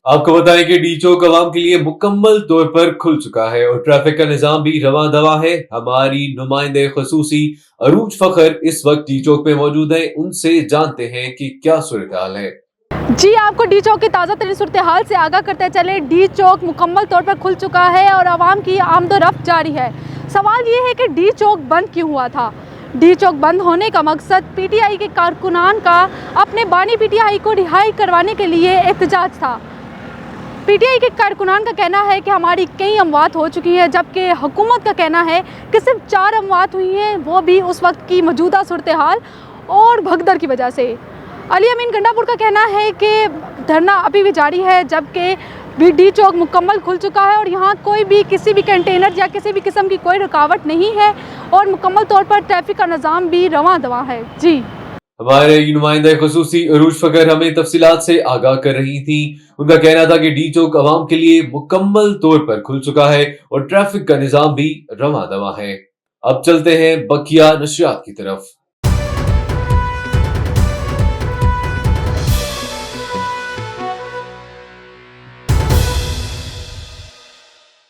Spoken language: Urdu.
آپ کو بتائیں کہ ڈی چوک عوام کے لیے مکمل طور پر کھل چکا ہے اور ٹریفک کا نظام بھی رواں دواں ہے۔ ہماری نمائندے خصوصی عروج فخر اس وقت ڈی چوک پہ موجود ہیں، ان سے جانتے ہیں کہ کیا صورتحال ہے۔ جی، آپ کو ڈی چوک کی تازہ ترین صورتحال سے آگاہ کرتے چلے۔ ڈی چوک مکمل طور پر کھل چکا ہے اور عوام کی آمد و رفت جاری ہے۔ سوال یہ ہے کہ ڈی چوک بند کیوں ہوا تھا؟ ڈی چوک بند ہونے کا مقصد پی ٹی آئی کے کارکنان کا اپنے بانی پی ٹی آئی کو رہائی کروانے کے لیے احتجاج تھا۔ پی ٹی آئی کے کارکنان کا کہنا ہے کہ ہماری کئی اموات ہو چکی ہیں، جبکہ حکومت کا کہنا ہے کہ صرف 4 اموات ہوئی ہیں، وہ بھی اس وقت کی موجودہ صورتحال اور بھگدڑ کی وجہ سے۔ علی امین گنڈا پور کا کہنا ہے کہ دھرنا ابھی بھی جاری ہے، جبکہ ڈی چوک مکمل کھل چکا ہے اور یہاں کوئی بھی کسی بھی کنٹینر یا کسی بھی قسم کی کوئی رکاوٹ نہیں ہے اور مکمل طور پر ٹریفک کا نظام بھی رواں دواں ہے۔ جی، ہمارے نمائندہ خصوصی عروج فخر ہمیں تفصیلات سے آگاہ کر رہی تھیں۔ ان کا کہنا تھا کہ ڈی چوک عوام کے لیے مکمل طور پر کھل چکا ہے اور ٹریفک کا نظام بھی رواں دواں ہے۔ اب چلتے ہیں بقیہ نشریات کی طرف۔